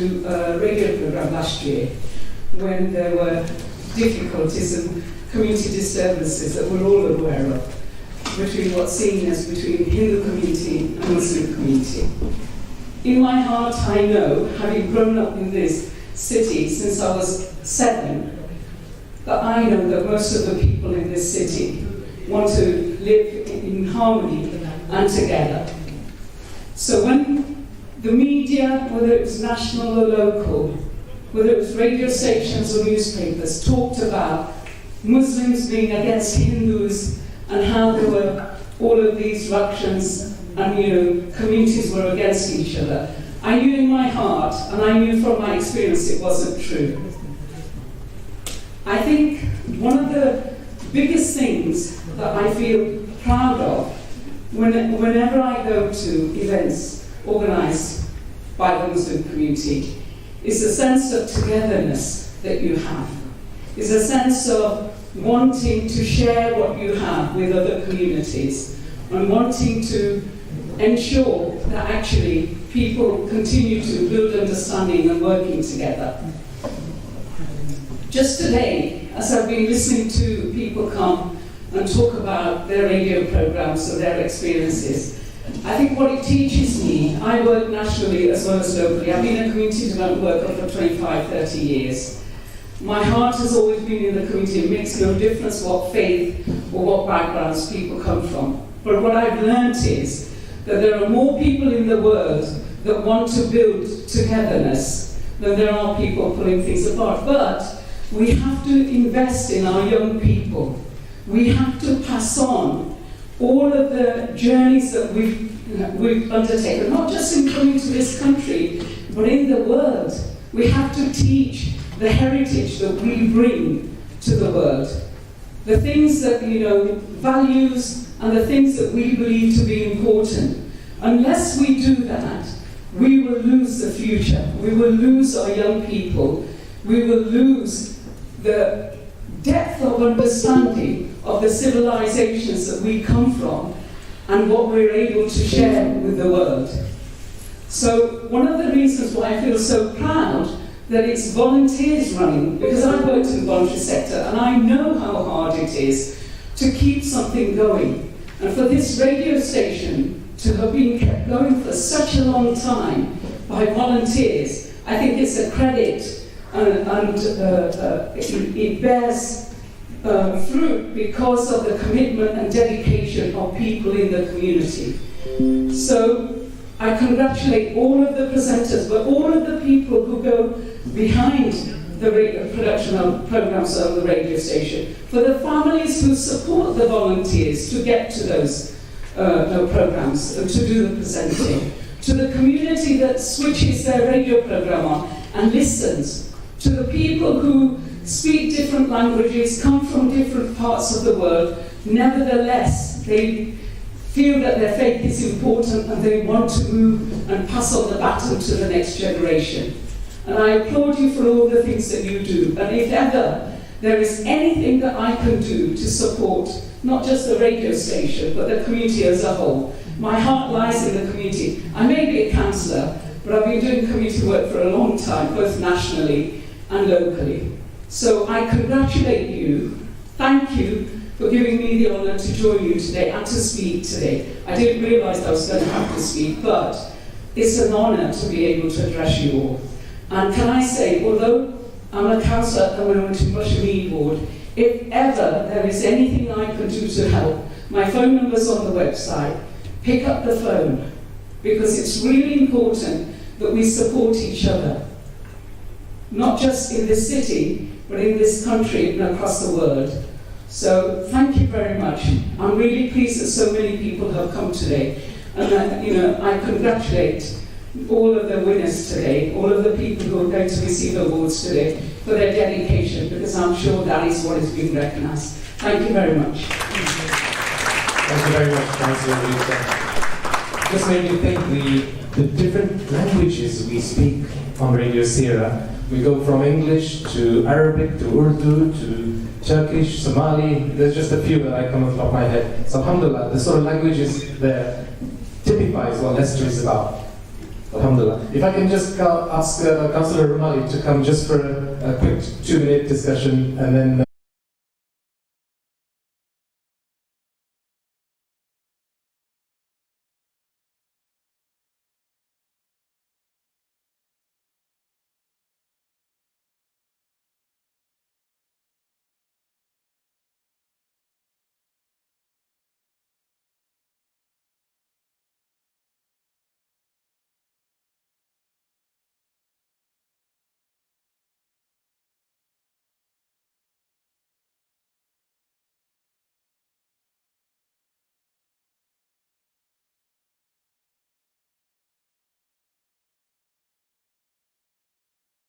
to a radio program last year when there were difficulties and community disturbances that we're all aware of between what's seen as between Hindu community and Muslim community. In my heart, I know, having grown up in this city since I was 7, that I know that most of the people in this city want to live in harmony and together. So when the media, whether it was national or local, whether it was radio stations or newspapers, talked about Muslims being against Hindus and how there were all of these ructions and communities were against each other, I knew in my heart, and I knew from my experience, it wasn't true. I think one of the biggest things that I feel proud of whenever I go to events organised by the Muslim community is a sense of togetherness that you have, is a sense of wanting to share what you have with other communities and wanting to ensure that actually people continue to build understanding and working together. Just today, as I've been listening to people come and talk about their radio programs or their experiences, I think what it teaches me, I work nationally as well as locally. I've been a community development worker for 25, 30 years. My heart has always been in the community. It makes no difference what faith or what backgrounds people come from. But what I've learned is that there are more people in the world that want to build togetherness than there are people pulling things apart. But we have to invest in our young people. We have to pass on all of the journeys that we've undertaken, not just in coming to this country, but in the world. We have to teach the heritage that we bring to the world. The things that, values and the things that we believe to be important. Unless we do that, we will lose the future. We will lose our young people. We will lose the depth of understanding of the civilizations that we come from and what we're able to share with the world. So one of the reasons why I feel so proud that it's volunteers running, because I've worked in the voluntary sector and I know how hard it is to keep something going. And for this radio station to have been kept going for such a long time by volunteers, I think it's a credit and it bears fruit because of the commitment and dedication of people in the community. So I congratulate all of the presenters, but all of the people who go behind the production of programs on the radio station, for the families who support the volunteers to get to those programs and to do the presenting, to the community that switches their radio program on and listens, to the people who speak different languages, come from different parts of the world, nevertheless they feel that their faith is important and they want to move and pass on the baton to the next generation. And I applaud you for all the things that you do. And if ever there is anything that I can do to support not just the radio station, but the community as a whole, my heart lies in the community. I may be a councillor, but I've been doing community work for a long time, both nationally and locally. So I congratulate you. Thank you for giving me the honour to join you today and to speak today. I didn't realise I was going to have to speak, but it's an honour to be able to address you all. And can I say, although I'm a councillor at the moment in Russian Board, if ever there is anything I can do to help, my phone number's on the website. Pick up the phone, because it's really important that we support each other, not just in this city, but in this country and across the world. So thank you very much. I'm really pleased that so many people have come today. And I congratulate all of the winners today, all of the people who are going to receive awards today for their dedication, because I'm sure that is what is being recognised. Thank you very much. Thank you very much, Councillor Rita. Just made me think the different languages we speak on Radio Seerah. We go from English to Arabic to Urdu to Turkish, Somali. There's just a few that I come off the top of my head. So alhamdulillah, the sort of languages there typifies what Leicester is about. Alhamdulillah. If I can just ask Councillor Rumali to come just for a quick 2-minute discussion, and then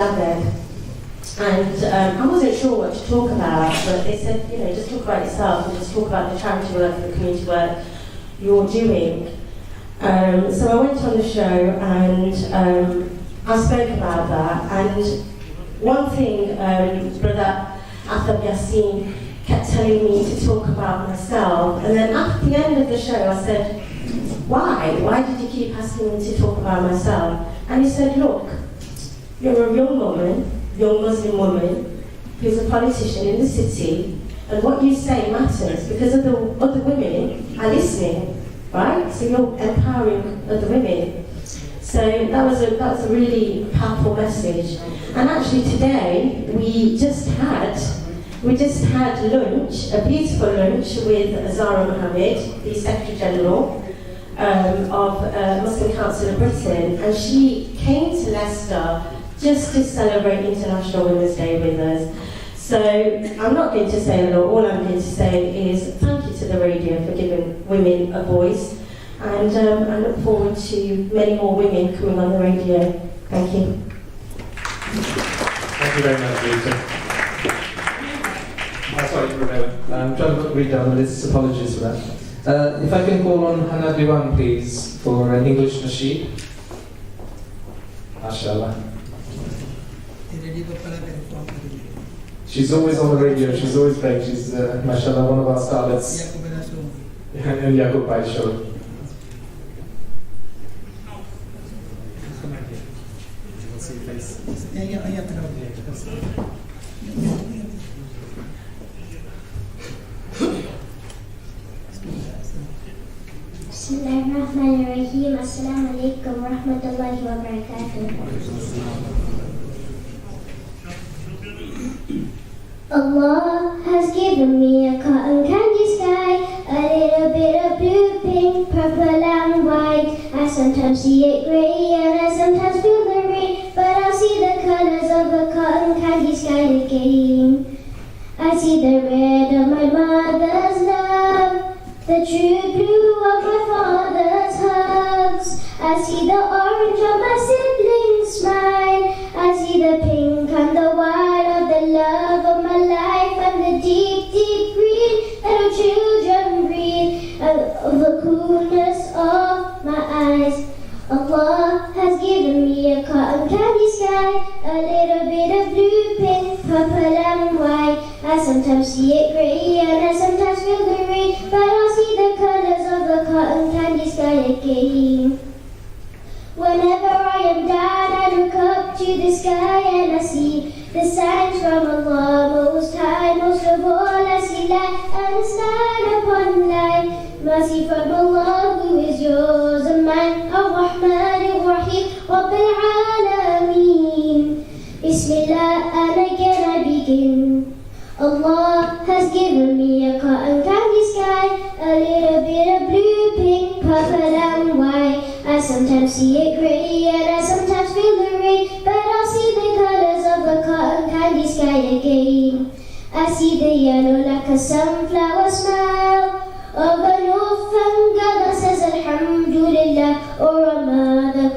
There. And I wasn't sure what to talk about, but they said, just talk about yourself and just talk about the charity work and the community work you're doing. So I went on the show and I spoke about that. And one thing Brother Athab Yassin kept telling me to talk about myself. And then at the end of the show I said, why? Why did you keep asking me to talk about myself? And he said, look, you're a young woman, young Muslim woman, who's a politician in the city, and what you say matters because other women are listening, right? So you're empowering other women. So that was a really powerful message. And actually today we just had lunch, a beautiful lunch with Zara Mohammed, the Secretary General of Muslim Council of Britain, and she came to Leicester just to celebrate International Women's Day with us. So I'm not going to say a lot, all I'm going to say is thank you to the radio for giving women a voice, and I look forward to many more women coming on the radio. Thank you. thank you very much, Rita. Sorry, Rebecca. I'm trying to read down the list, apologies for that. If I can call on Hannah Diwan, please, for an English nasheed. MashaAllah. She's always on the radio, she's always playing, she's, mashallah, one of our starlets. And Yaqub Bhai show. Bismillahirrahmanirrahim. Assalamu alaikum wa rahmatullahi wa barakatuh. Allah has given me a cotton candy sky, a little bit of blue, pink, purple and white. I sometimes see it grey and I sometimes feel the rain, but I'll see the colours of a cotton candy sky again. I see the red of my mother's love, the true blue of my father's hugs. I see the orange of my siblings' smile. I see the pink and the white of the love of my life, and the deep, deep green that our children breathe, and of the coolness of my eyes. Allah has given me a cotton candy sky, a little bit of blue, pink, purple and white. I sometimes see it grey and I sometimes feel the rain, but I'll see the colours of the cotton candy sky again. Whenever I am down, I look up to the sky and I see the signs from Allah Most High. Most of all, I see light and it's light upon light. Mercy from Allah, who is yours and mine. Ar-Rahman Ar-Rahim, Rabbil Alameen. Bismillah, and again I begin. Allah has given me a cotton candy sky, a little bit of blue, pink, purple and white. I sometimes see it grey and I sometimes feel the rain, but I'll see the colours of a cotton candy sky again. I see the yellow like a sunflower smile of an orphan girl that says Alhamdulillah, or a mother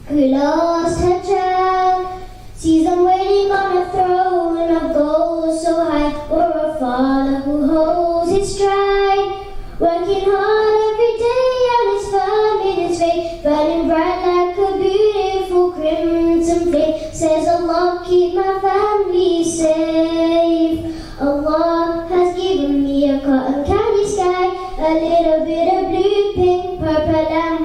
who lost her child, sees them waiting on a throne of gold so high, or a father who holds his stride, working hard every day and is firm in his faith, burning bright like a beautiful crimson flame. Says Allah, keep my family safe. Allah has given me a cotton candy sky, a little bit of blue, pink, purple and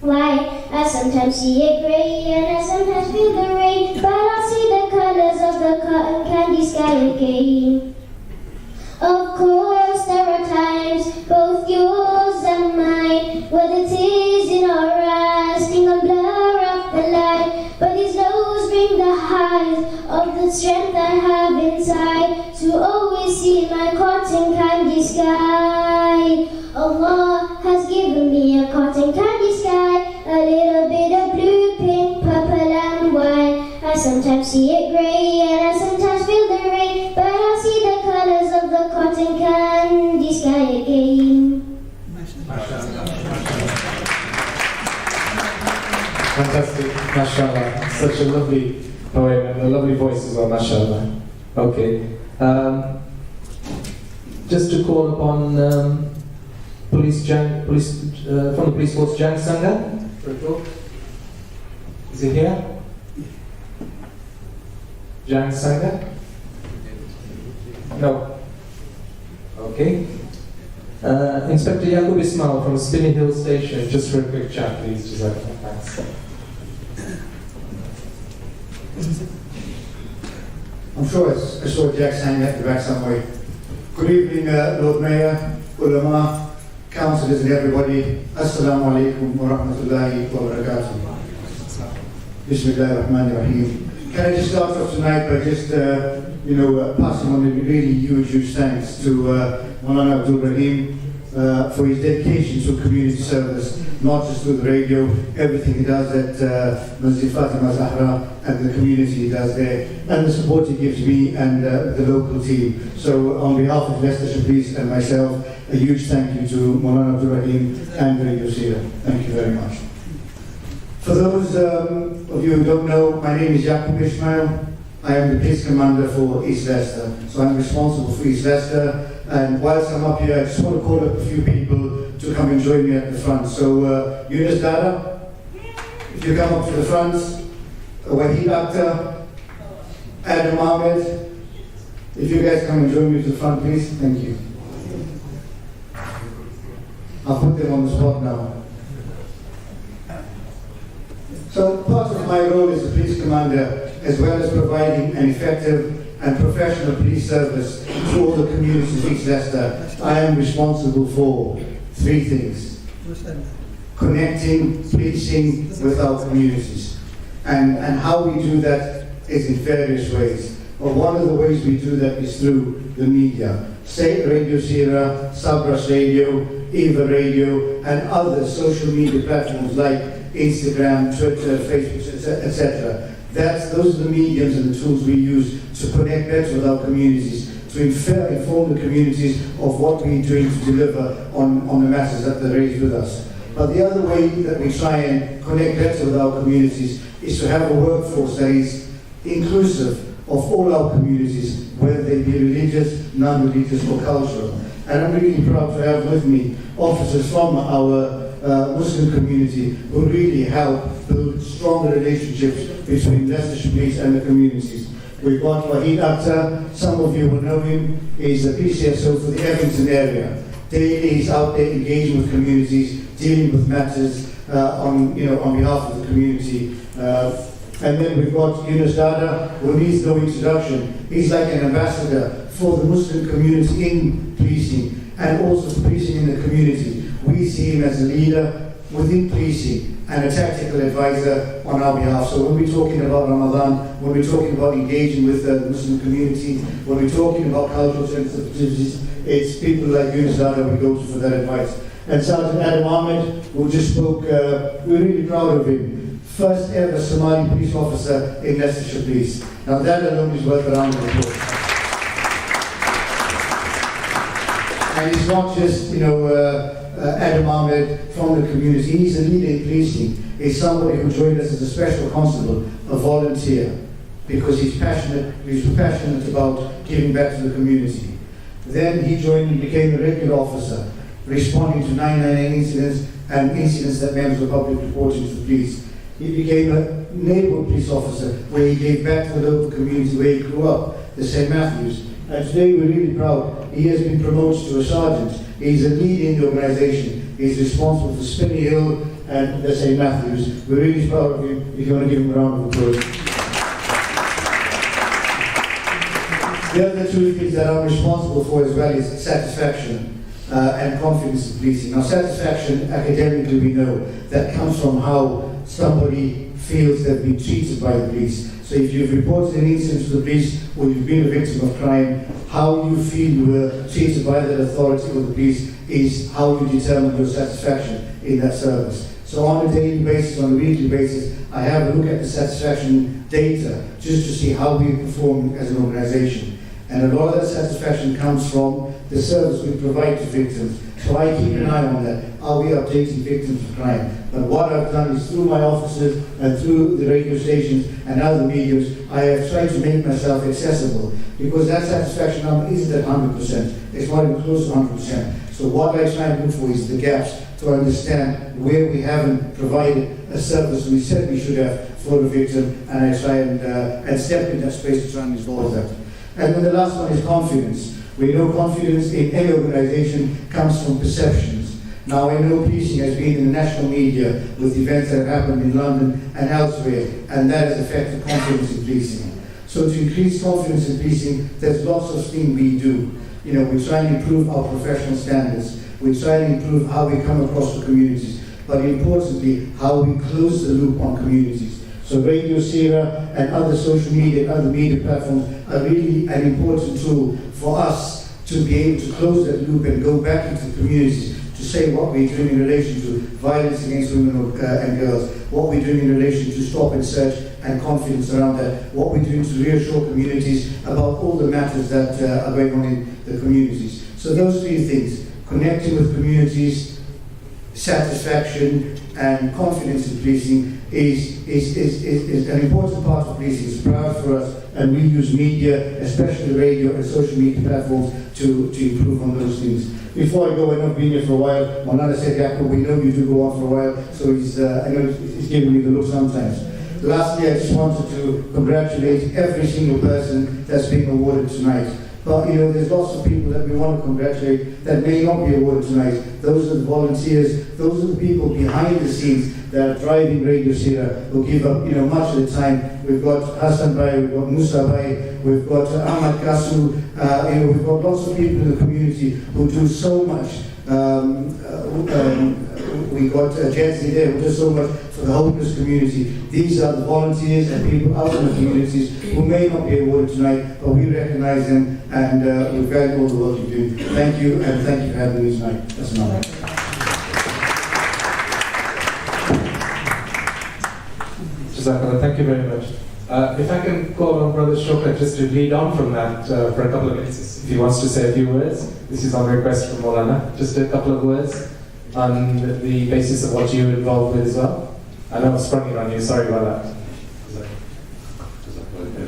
white. I sometimes see it grey and I sometimes feel the rain, but I see the colours of the cotton candy sky again. Of course there are times, both yours and mine, where the tears in our eyes sting and blur up the light, but these lows bring the highs of the strength I have inside to always see my cotton candy sky. Allah has given me a cotton candy sky, a little bit of blue, pink, purple and white. I sometimes see it grey and I sometimes feel the rain, but I see the colours of the cotton candy sky again. Fantastic, mashallah. Such a lovely poem and a lovely voice as well, mashallah. Okay. Just to call upon from the police force, Jang Sangha, for a talk. Is he here? Jang Sangha? No. Okay. Inspector Yaqub Ismail from Spinney Hill Station, just for a quick chat, please. Thanks. I'm sure I saw Jack hanging at the back somewhere. Good evening, Lord Mayor, ulama, councillors and everybody. Assalamu alaikum wa rahmatullahi wa barakatuh. Bismillahir Rahmanir Rahim. Can I just start off tonight by just, passing on a really huge thanks to Maulana Abdul Rahim for his dedication to community service, not just through the radio, everything he does at Masjid Fatima Zahra and the community he does there, and the support he gives me and the local team. So on behalf of Leicestershire Police and myself, a huge thank you to Maulana Abdul Rahim and Radio Seerah. Thank you very much. For those of you who don't know, my name is Yaqub Ismail. I am the police commander for East Leicester. So I'm responsible for East Leicester. And whilst I'm up here, I just want to call up a few people to come and join me at the front. So Yunus Dada, if you come up to the front, Wahid Akhtar, Adam Ahmed, if you guys come and join me to the front, please. Thank you. I'll put them on the spot now. So part of my role as a police commander, as well as providing an effective and professional police service to all the communities of East Leicester, I am responsible for three things: connecting, policing with our communities. And how we do that is in various ways. But one of the ways we do that is through the media. Say Radio Seerah, Sabras Radio, Eva Radio, and other social media platforms like Instagram, Twitter, Facebook, etc. Those are the mediums and the tools we use to connect better with our communities, to inform the communities of what we're doing to deliver on the matters that they raise with us. But the other way that we try and connect better with our communities is to have a workforce that is inclusive of all our communities, whether they be religious, non-religious or cultural. And I'm really proud to have with me officers from our Muslim community who really help build stronger relationships between Leicestershire Police and the communities. We've got Wahid Akhtar, some of you will know him, he's the PCSO for the Evington area. Daily he's out there engaging with communities, dealing with matters on behalf of the community. And then we've got Yunus Dada, who needs no introduction. He's like an ambassador for the Muslim community in policing and also for policing in the community. We see him as a leader within policing and a tactical advisor on our behalf. So when we're talking about Ramadan, when we're talking about engaging with the Muslim community, when we're talking about cultural sensitivities, it's people like Yunus Dada we go to for that advice. And Sergeant Adam Ahmed, who just spoke, we're really proud of him. First ever Somali police officer in Leicestershire Police. Now that alone is worth a round of applause. And it's not just, Adam Ahmed from the community. He's a leader in policing. He's somebody who joined us as a special constable, a volunteer, because he's passionate about giving back to the community. Then he joined and became a regular officer, responding to 999 incidents and incidents that members of the public reported to the police. He became a neighbourhood police officer where he gave back to the local community where he grew up, the St. Matthews. And today we're really proud. He has been promoted to a sergeant. He's a lead in the organisation. He's responsible for Spinney Hill and the St. Matthews. We're really proud of him. If you want to give him a round of applause. The other two things that I'm responsible for as well is satisfaction and confidence in policing. Now, satisfaction, academically we know, that comes from how somebody feels they've been treated by the police. So if you've reported an incident to the police or you've been a victim of crime, how you feel you were treated by that authority or the police is how you determine your satisfaction in that service. So on a daily basis, on a weekly basis, I have a look at the satisfaction data just to see how we perform as an organisation. And a lot of that satisfaction comes from the service we provide to victims. So I keep an eye on that. Are we updating victims of crime? But what I've done is through my offices and through the radio stations and other medias, I have tried to make myself accessible because that satisfaction number isn't at 100%. It's not even close to 100%. So what I try and look for is the gaps to understand where we haven't provided a service we said we should have for the victim, and I try and step in that space to try and resolve that. And then the last one is confidence. We know confidence in any organisation comes from perceptions. Now I know policing has been in the national media with events that have happened in London and elsewhere, and that has affected confidence in policing. So to increase confidence in policing, there's lots of things we do. You know, we try and improve our professional standards. We try and improve how we come across the communities, but importantly, how we close the loop on communities. So Radio Seerah and other social media and other media platforms are really an important tool for us to be able to close that loop and go back into the communities to say what we're doing in relation to violence against women and girls, what we're doing in relation to stop and search and confidence around that, what we're doing to reassure communities about all the matters that are going on in the communities. So those three things, connecting with communities, satisfaction and confidence in policing is an important part of policing. It's proud for us, and we use media, especially radio and social media platforms, to improve on those things. Before I go, I know I've been here for a while. Manana said, Jacob, we know you do go on for a while, so I know he's giving me the look sometimes. Lastly, I just wanted to congratulate every single person that's been awarded tonight. But you know, there's lots of people that we want to congratulate that may not be awarded tonight. Those are the volunteers, those are the people behind the scenes that are driving Radio Seerah, who give up, you know, much of the time. We've got Hassan Bhai, we've got Musa Bhai, we've got Ahmad Kasu, you know, we've got lots of people in the community who do so much. We got Jensi there who does so much for the homeless community. These are the volunteers and people out in the communities who may not be awarded tonight, but we recognize them and we value all the work you do. Thank you, and thank you for having me tonight. That's an honor. Jazakallah, thank you very much. If I can call on Brother Shokra just to lead on from that for a couple of minutes, if he wants to say a few words. This is on request from Maulana. Just a couple of words on the basis of what you were involved with as well. I know I've sprung it on you, sorry about that.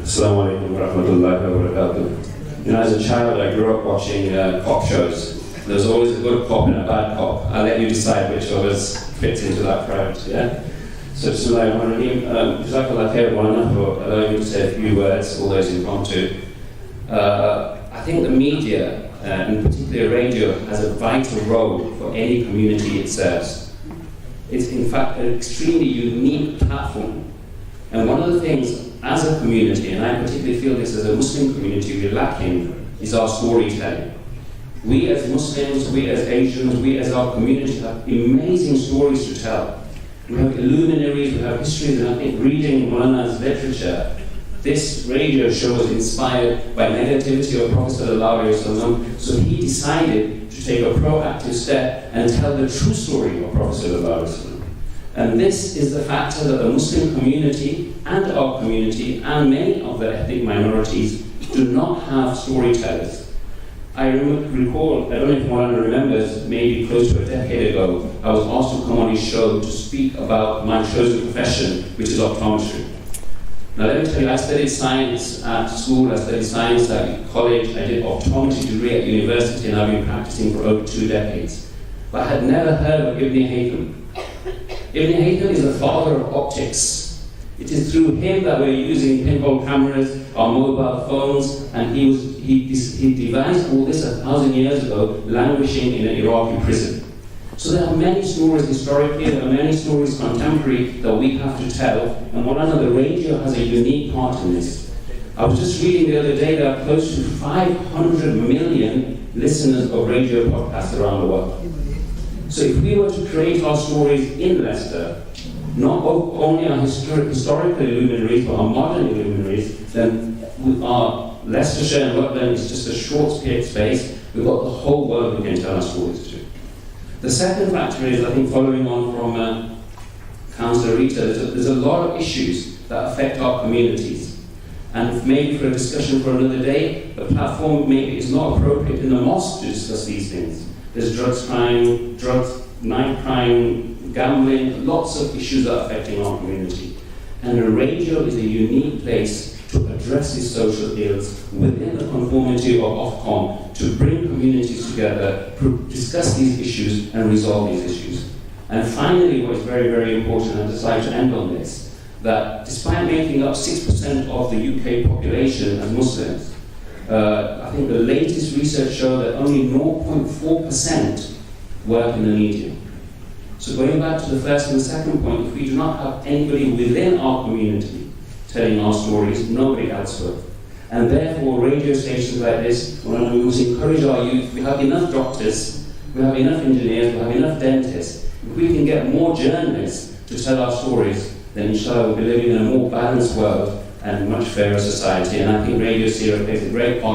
Assalamu alaikum wa rahmatullahi wa barakatuh. You know, as a child, I grew up watching cop shows. There's always a good cop and a bad cop. I'll let you decide which of us fits into that crowd, yeah? So, Bismillahirrahmanirrahim. Jazakallah khair, Maulana, for allowing me to say a few words, all those impromptu. I think the media, in particular radio, has a vital role for any community it serves. It's in fact an extremely unique platform. And one of the things as a community, and I particularly feel this as a Muslim community, we're lacking is our storytelling. We as Muslims, we as Asians, we as our community have amazing stories to tell. We have luminaries, we have histories, and I think reading Maulana's literature, this radio show was inspired by negativity of Prophet ﷺ, so he decided to take a proactive step and tell the true story of Prophet ﷺ. And this is the factor that the Muslim community and our community and many of the ethnic minorities do not have storytellers. I recall, I don't know if Maulana remembers, maybe close to a decade ago, I was asked to come on his show to speak about my chosen profession, which is optometry. Now let me tell you, I studied science at school, I studied science at college, I did optometry degree at university, and I've been practicing for over 2 decades. But I had never heard of Ibn Haytham. Ibn Haytham is the father of optics. It is through him that we're using pinhole cameras, our mobile phones, and he devised all this 1,000 years ago, languishing in an Iraqi prison. So there are many stories historically, there are many stories contemporary that we have to tell, and one another radio has a unique part in this. I was just reading the other day there are close to 500 million listeners of radio podcasts around the world. So if we were to create our stories in Leicester, not only our historical luminaries, but our modern luminaries, then our Leicestershire and Rutland is just a short space. We've got the whole world we can tell our stories to. The second factor is, I think, following on from Councillor Rita, there's a lot of issues that affect our communities. And maybe for a discussion for another day, the platform maybe is not appropriate in the mosque to discuss these things. There's crime, night crime, gambling, lots of issues that are affecting our community. And the radio is a unique place to address these social ills within the conformity of Ofcom, to bring communities together, discuss these issues and resolve these issues. And finally, what is very, very important, and I'd just like to end on this, that despite making up 6% of the UK population as Muslims, I think the latest research showed that only 0.4% work in the media. So going back to the first and the second point, if we do not have anybody within our community telling our stories, nobody else will. And therefore, radio stations like this, we must encourage our youth. We have enough doctors, we have enough engineers, we have enough dentists. If we can get more journalists to tell our stories, then inshallah we'll be living in a more balanced world and much fairer society. And I think Radio Seerah plays a great part